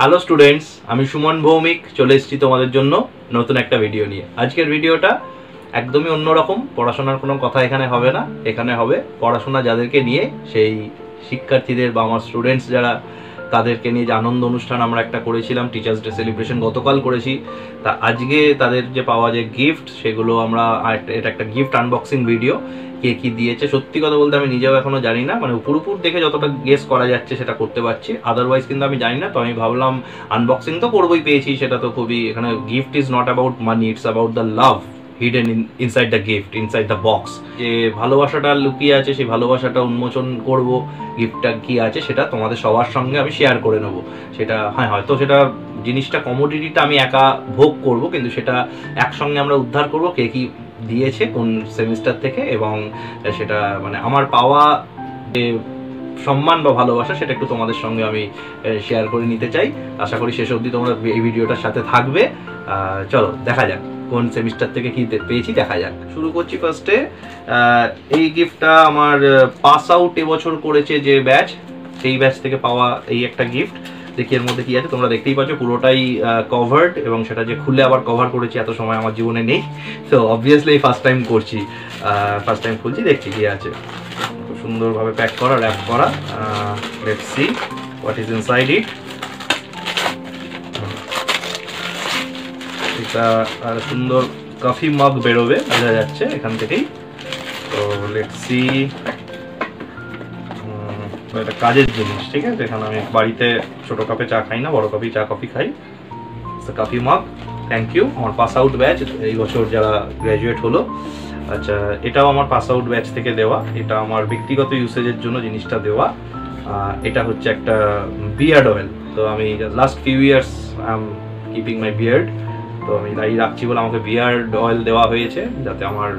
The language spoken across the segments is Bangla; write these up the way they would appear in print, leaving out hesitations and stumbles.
হ্যালো স্টুডেন্টস, আমি সুমন ভৌমিক চলে এসেছি তোমাদের জন্য নতুন একটা ভিডিও নিয়ে। আজকের ভিডিওটা একদমই অন্যরকম। পড়াশোনার কোনো কথা এখানে হবে না, এখানে হবে পড়াশোনা যাদেরকে নিয়ে, সেই শিক্ষার্থীদের বা আমার স্টুডেন্টস যারা, তাদেরকে নিয়ে যে আনন্দ অনুষ্ঠান আমরা একটা করেছিলাম, টিচার্স ডে সেলিব্রেশন গতকাল করেছি। তা আজকে তাদের যে পাওয়া যে গিফট, সেগুলো আমরা এটা একটা গিফট আনবক্সিং ভিডিও। কে কি দিয়েছে সত্যি কথা বলতে আমি নিজেও এখনো জানি না, মানে উপর দেখে যতটা গেস করা যাচ্ছে সেটা করতে পারছি, আদারওয়াইজ কিন্তু আমি জানি না। তো আমি ভাবলাম আনবক্সিং তো করবোই, পেয়েছি সেটা তো খুবই, এখানে gift is not about money, it's about the love hidden inside the gift, inside the box. যে ভালোবাসাটা লুকিয়ে আছে, সেই ভালোবাসাটা উন্মোচন করব। গিফটটা কি আছে সেটা তোমাদের সবার সঙ্গে আমি শেয়ার করে নেব। সেটা হয়তো সেটা জিনিসটা, কমোডিটিটা আমি একা ভোগ করব, কিন্তু সেটা একসঙ্গে আমরা উদ্ধার করব কে কি দিয়েছে কোন সেমিস্টার থেকে, এবং সেটা মানে আমার পাওয়া যে সম্মান বা ভালোবাসা সেটা একটু তোমাদের সঙ্গে আমি শেয়ার করে নিতে চাই। আশা করি শেষ অবধি তোমরা এই ভিডিওটার সাথে থাকবে। চলো দেখা যাক কোন সেমিস্টার থেকে কি পেয়েছি, দেখা যাক। শুরু করছি ফার্স্টে। এই গিফটটা আমার পাস আউট এবছর করেছে যে ব্যাচ, সেই ব্যাচ থেকে পাওয়া এই একটা গিফট। দেখি এর মধ্যে কি আছে, তোমরা দেখতেই পাচ্ছ পুরোটাই কভার্ড, এবং সেটা যে খুলে আবার কভার করেছি এত সময় আমার জীবনে নেই। তো অবভিয়াসলি ফার্স্ট টাইম করছি, ফার্স্ট টাইম খুলছি, দেখছি কি আছে। খুব সুন্দরভাবে প্যাক করা, র্যাপ করা। Let's see what is inside ইট। এটা সুন্দর কফি মগ বেরোবে বোঝা যাচ্ছে এখান থেকেই। তো লেটস সি। এটা কাজের জিনিস, ঠিক আছে। এখানে আমি বাড়িতে ছোট কাপে চা খাই না, বড় কাপে চা কফি খাই। Coffee mug, thank you. আমার পাস আউট ব্যাচ এই বছর যারা গ্র্যাজুয়েট হলো। আচ্ছা, এটাও আমার পাস আউট ব্যাচ থেকে দেওয়া, এটা আমার ব্যক্তিগত ইউসেজের জন্য জিনিসটা দেওয়া। এটা হচ্ছে একটা বিয়ার্ড অয়েল। তো আমি last few years I am keeping my beard, তো আমি দাঁড়ি রাখছি বলে আমাকে বিয়ার্ড অয়েল দেওয়া হয়েছে, যাতে আমার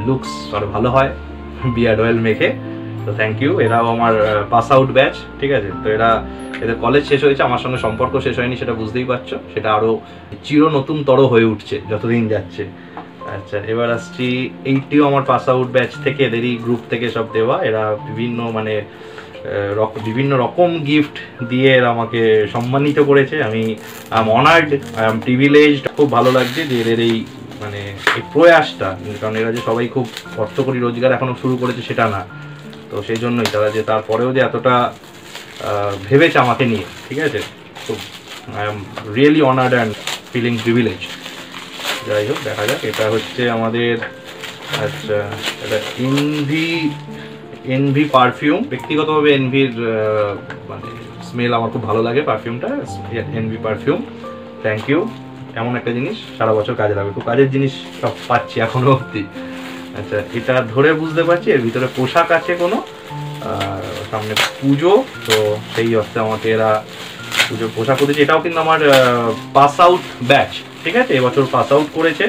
লুকস আরো ভালো হয় বিয়ার্ড অয়েল মেখে। তো থ্যাংক ইউ। এরাও আমার পাস আউট ব্যাচ, ঠিক আছে। তো এদের কলেজ শেষ হয়েছে, আমার সঙ্গে সম্পর্ক শেষ হয়নি, সেটা বুঝতেই পারছো। সেটা আরও চির নতুনতর হয়ে উঠছে যতদিন যাচ্ছে। আচ্ছা, এবার আসছি। এইটিও আমার পাস আউট ব্যাচ থেকে, এদেরই গ্রুপ থেকে সব দেওয়া। এরা বিভিন্ন রকম গিফট দিয়ে এরা আমাকে সম্মানিত করেছে। আমি I am honoured, I am privileged. খুব ভালো লাগছে যে এদের এই মানে এই প্রয়াসটা, কারণ এরা যে সবাই খুব অর্থকরী রোজগার এখনো শুরু করেছে সেটা না। তো সেই জন্যই তারা যে তারপরেও যে এতটা ভেবেছে আমাকে নিয়ে, ঠিক আছে। তো I am really honoured and feeling privilege. যাই হোক, দেখা যাক। এটা হচ্ছে আমাদের, আচ্ছা, এটা এনভি পারফিউম। ব্যক্তিগতভাবে এনভির মানে স্মেল আমার খুব ভালো লাগে, পারফিউমটা। Envy perfume, thank you. এমন একটা জিনিস সারা বছর কাজে লাগবে, খুব কাজের জিনিস সব পাচ্ছি এখনো অবধি। আচ্ছা, এটা ধরে বুঝতে পারছি এর ভিতরে পোশাক আছে কোনো, সামনে পুজো, তো সেই অর্থে আমাকে এরা পুজো পোশাক করেছে। এটাও কিন্তু আমার পাস আউট ব্যাচ, ঠিক আছে। এবছর পাস আউট করেছে।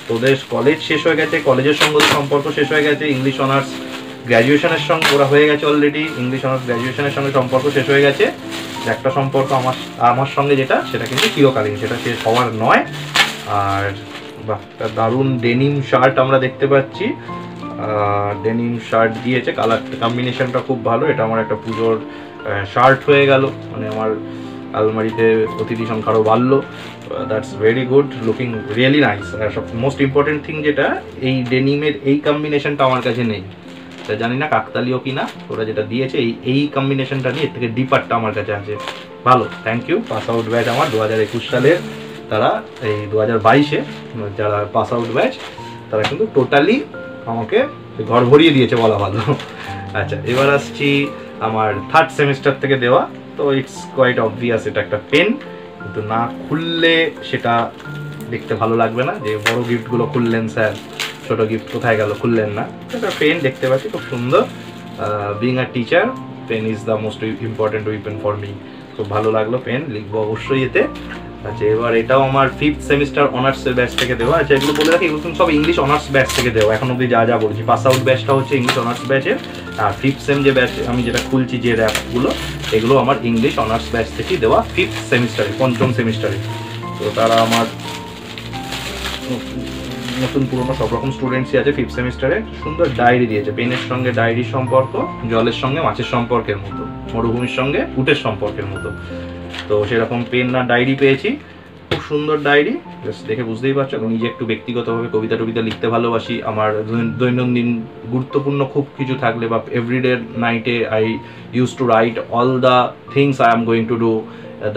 তোদের কলেজ শেষ হয়ে গেছে, কলেজের সঙ্গে সম্পর্ক শেষ হয়ে গেছে। ইংলিশ অনার্স গ্র্যাজুয়েশনের সঙ্গে ওরা হয়ে গেছে অলরেডি, ইংলিশ অনার্স গ্র্যাজুয়েশনের সঙ্গে সম্পর্ক শেষ হয়ে গেছে। একটা সম্পর্ক আমার সঙ্গে যেটা, সেটা কিন্তু চিরকালীন, সেটা শেষ হওয়ার নয়। আর বাহ, দারুণ ডেনিম শার্ট আমরা দেখতে পাচ্ছি। ডেনিম শার্ট দিয়েছে, কালার কম্বিনেশনটা খুব ভালো। এটা আমার একটা পুজোর শার্ট হয়ে গেল, মানে আমার আলমারিতে অতিথি সংখ্যা আরও বাড়লো। That's very good, looking really nice. আর সব মোস্ট ইম্পর্টেন্ট থিং যেটা, এই ডেনিমের এই কম্বিনেশনটা আমার কাছে নেই, তা জানি না কাকতালীয় কিনা। ওরা যেটা দিয়েছে এই কম্বিনেশনটা নিয়ে, এর থেকে ডিপারটা আমার কাছে আছে। ভালো, thank you. Pass out batch আমার 2021 সালের, তারা এই 2022-এ যারা পাস আউট ব্যাচ, তারা কিন্তু টোটালি আমাকে ঘর ভরিয়ে দিয়েছে বলা ভালো। আচ্ছা, এবার আসছি আমার থার্ড সেমিস্টার থেকে দেওয়া। তো ইটস কোয়াইট অবভিয়াস, এটা একটা পেন, কিন্তু না খুললে সেটা দেখতে ভালো লাগবে না। যে বড় গিফটগুলো খুললেন স্যার, ছোট গিফট কোথায় গেল, খুললেন না। এটা পেন দেখতে পাচ্ছি, খুব সুন্দর। Being a teacher, pen is the most important weapon for me. খুব ভালো লাগলো, পেন লিখবো অবশ্যই এতে। আচ্ছা, এবার এটাও আমার ফিফথ সেমিস্টার অনার্সের ব্যাচ থেকে দেওয়া। আচ্ছা, এগুলো বলে রাখি, এগুলো সব ইংলিশ অনার্স ব্যাচ থেকে দেওয়া। এখন অবধি যা বলছি, পাস আউট ব্যাচটা হচ্ছে ইংলিশ অনার্স ব্যাচের, আর ফিফথ সেম যে ব্যাচ আমি যেটা খুলছি, যে র্যাপগুলো, এগুলো আমার ইংলিশ অনার্স ব্যাচ থেকেই দেওয়া, ফিফথ সেমিস্টারে, পঞ্চম সেমিস্টারে। তো তারা আমার নতুন পুরনো সব রকম স্টুডেন্টসই আছে ফিফথ সেমিস্টারে। সুন্দর ডায়েরি দিয়েছে, পেনের সঙ্গে ডায়েরির সম্পর্ক, জলের সঙ্গে মাছের সম্পর্কের মতো, মরুভূমির সঙ্গে উটের সম্পর্কের মতো। তো সেরকম পেন না ডায়েরি পেয়েছি, খুব সুন্দর ডায়েরি, জাস্ট দেখে বুঝতেই পারছো। আমি নিজে একটু ব্যক্তিগতভাবে কবিতা টবিতা লিখতে ভালোবাসি। আমার দৈনন্দিন গুরুত্বপূর্ণ খুব কিছু থাকলে বা এভরিডে নাইটে I use to right all the things I am going to do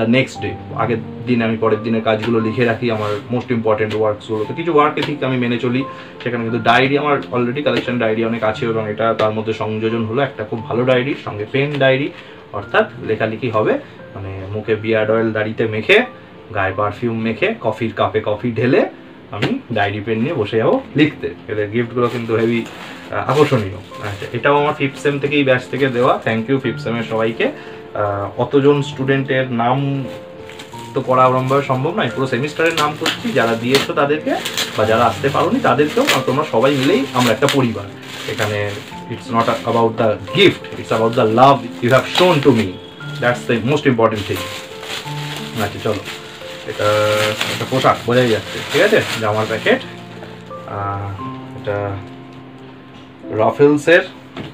the next day. আগের দিন আমি পরের দিনের কাজগুলো লিখে রাখি, আমার মোস্ট ইম্পর্টেন্ট ওয়ার্কসগুলো। তো কিছু ওয়ার্ক এথিক আমি মেনে চলি সেখানে, কিন্তু ডায়েরি আমার অলরেডি কালেকশন ডায়েরি অনেক আছে, এবং এটা তার মধ্যে সংযোজন হলো একটা খুব ভালো ডায়েরি সঙ্গে পেন ডায়েরি, অর্থাৎ লেখালেখি হবে মানে মুখে বিয়ার্ড অয়েল দাড়িতে মেখে, গায়ে পারফিউম মেখে, কফির কাপে কফি ঢেলে আমি ডায়েরি পেন নিয়ে বসে যাবো লিখতে। এদের গিফটগুলো কিন্তু হেভি আকর্ষণীয়। আচ্ছা, এটাও আমার 5th সেম থেকে এই ব্যাচ থেকে দেওয়া। থ্যাংক ইউ 5th সেমের সবাইকে। অতজন স্টুডেন্টের নাম তো করা ওরমভাবে সম্ভব নয়, পুরো সেমিস্টারের নাম করছি, যারা দিয়েছো তাদেরকে বা যারা আসতে পারোনি তাদেরকেও। তোমরা সবাই মিলেই আমরা একটা পরিবার এখানে। It's not about the gift, it's about the love you have shown to me, that's the most important thing. আচ্ছা চলো, এটা একটা পোশাক বোঝাই যাচ্ছে, ঠিক আছে, জামার প্যাকেট। এটা রাফেলসের,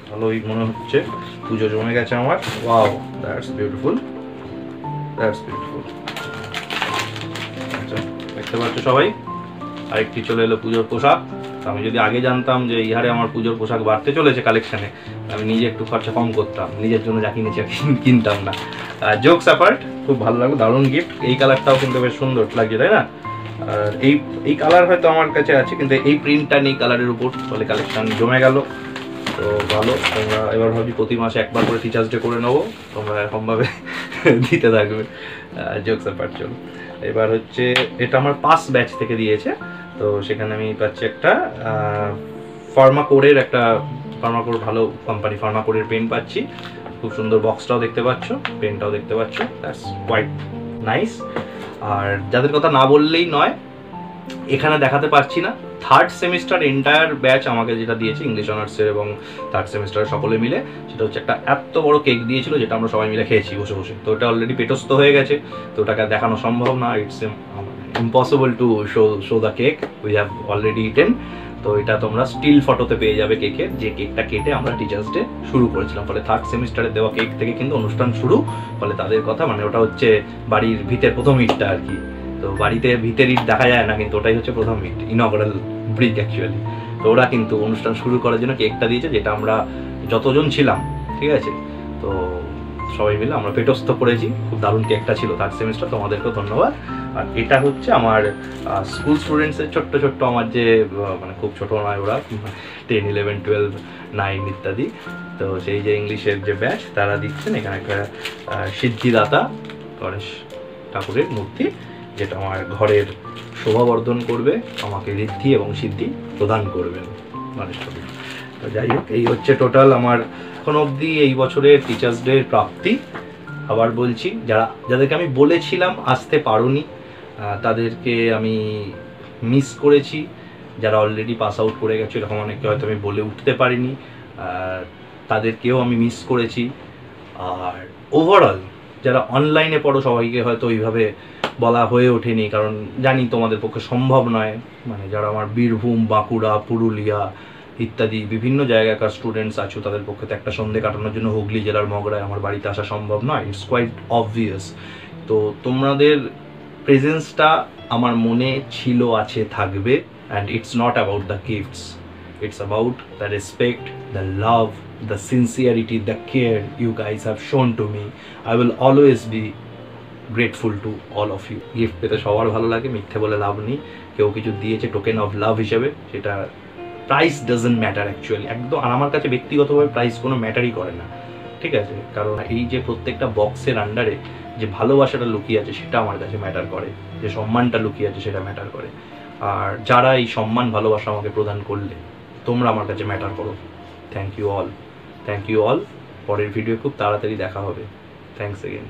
ভালোই মনে হচ্ছে, পুজো জমে গেছে আমার। Wow, that's beautiful, that's beautiful. আচ্ছা, দেখতে পাচ্ছ সবাই, আরেকটি চলে এলো পুজোর পোশাক। আমি যদি আগে জানতাম যে এই হারে আমার পুজোর পোশাক বাড়তে চলেছে কালেকশানে, আমি নিজে একটু খরচা কম করতাম, নিজের জন্য যা কিনেছি কিনতাম না। জোকস অ্যাপার্ট, খুব ভালো লাগলো, দারুণ গিফট। এই কালারটাও কিন্তু বেশ সুন্দর লাগছে, তাই না? আর এই কালার হয়তো আমার কাছে আছে, কিন্তু এই প্রিন্টটা নেই কালারের উপর, ফলে কালেকশন জমে গেল। তো ভালো, তোমরা এবার ভাবছি প্রতি মাসে একবার করে টিচার্স ডে করে নেবো, তোমরা এরকমভাবে দিতে থাকবে। Jokes apart. চলো, এবার হচ্ছে এটা আমার পাস ব্যাচ থেকে দিয়েছে, তো সেখানে আমি পাচ্ছি একটা ফার্মাকোরের, একটা ফার্মাকোর ভালো কোম্পানি, ফার্মাকোরের পেন পাচ্ছি। খুব সুন্দর বক্সটাও দেখতে পাচ্ছ, পেনটাও দেখতে পাচ্ছ, দ্যাটস কোয়াইট নাইস। আর যাদের কথা না বললেই নয়, এখানে দেখাতে পারছি না, 3rd সেমিস্টার এন্টায়ার ব্যাচ আমাকে যেটা দিয়েছে ইংলিশ অনার্সের এবং 3rd সেমিস্টারের সকলে মিলে, সেটা হচ্ছে একটা এত বড় কেক দিয়েছিল, যেটা আমরা সবাই মিলে খেয়েছি বসে বসে। তো ওটা অলরেডি পেটস্থ হয়ে গেছে, তো ওটাকে দেখানো সম্ভব না, it's impossible to show the cake, we have already eaten. তো এটা তোমরা স্টিল ফটোতে পেয়ে যাবে কেকের, যে কেকটা কেটে আমরা টিচার্স ডে শুরু করেছিলাম। ফলে 3rd সেমিস্টারে দেওয়া কেক থেকে কিন্তু অনুষ্ঠান শুরু। ফলে তাদের কথা, মানে ওটা হচ্ছে বাড়ির ভিতের প্রথম ইটটা আর কি। তো বাড়িতে ভিতের ইট দেখা যায় না, কিন্তু ওটাই হচ্ছে প্রথম ইট, ইনঅগারাল ব্রিক অ্যাকচুয়ালি। তো ওরা কিন্তু অনুষ্ঠান শুরু করার জন্য কেকটা দিয়েছে, যেটা আমরা যতজন ছিলাম, ঠিক আছে, তো সবাই মিলে আমরা পেটস্থ করেছি। খুব দারুণ কেকটা ছিল 3rd সেমিস্টার, তোমাদেরকেও ধন্যবাদ। আর এটা হচ্ছে আমার স্কুল স্টুডেন্টসের ছোট্ট ছোট্ট, আমার যে মানে খুব ছোটো নয় ওরা, 10, 11, 12, 9 ইত্যাদি। তো সেই যে ইংলিশের যে ব্যাচ, তারা দিচ্ছেন এখানে একটা সিদ্ধিদাতা গণেশ ঠাকুরের মূর্তি, যেটা আমার ঘরের শোভাবর্ধন করবে, আমাকে ঋদ্ধি এবং সিদ্ধি প্রদান করবেন গণেশ ঠাকুর। তো যাই হোক, এই হচ্ছে টোটাল আমার এখন অবধি এই বছরের টিচার্স ডে প্রাপ্তি। আবার বলছি, যাদেরকে আমি বলেছিলাম আসতে পারোনি, তাদেরকে আমি মিস করেছি। যারা অলরেডি পাস আউট করে গেছে, এরকম অনেককে হয়তো আমি বলে উঠতে পারিনি, তাদেরকেও আমি মিস করেছি। আর ওভারঅল যারা অনলাইনে পড়ো, সবাইকে হয়তো ওইভাবে বলা হয়ে ওঠেনি, কারণ জানি তোমাদের পক্ষে সম্ভব নয়। মানে যারা আমার বীরভূম, বাঁকুড়া, পুরুলিয়া ইত্যাদি বিভিন্ন জায়গাকার স্টুডেন্টস আছো, তাদের পক্ষে তো একটা সন্ধে কাটানোর জন্য হুগলি জেলার মগরায় আমার বাড়িতে আসা সম্ভব নয়, ইটস কোয়াইট অবভিয়াস। তো তোমাদের প্রেজেন্সটা আমার মনে ছিল, আছে, থাকবে। And it's not about the gifts, it's about the respect, the love, the sincerity, the care you guys have shown to me. I will always be grateful to all of you. Gift পেতে সবার ভালো লাগে, মিথ্যে বলে লাভ নেই। কেউ কিছু দিয়েছে টোকেন অফ লাভ হিসেবে, সেটা প্রাইস ডাজন্ট ম্যাটার অ্যাকচুয়ালি, একদম। আর আমার কাছে ব্যক্তিগতভাবে প্রাইস কোনো ম্যাটারই করে না, ঠিক আছে, কারণ এই যে প্রত্যেকটা বক্সের আন্ডারে যে ভালোবাসাটা লুকিয়ে আছে, সেটা আমার কাছে ম্যাটার করে, যে সম্মানটা লুকিয়ে আছে সেটা ম্যাটার করে। আর যারা এই সম্মান ভালোবাসা আমাকে প্রদান করলে, তোমরা আমার কাছে ম্যাটার করো। Thank you all, thank you all. পরের ভিডিও খুব তাড়াতাড়ি দেখা হবে। Thanks again.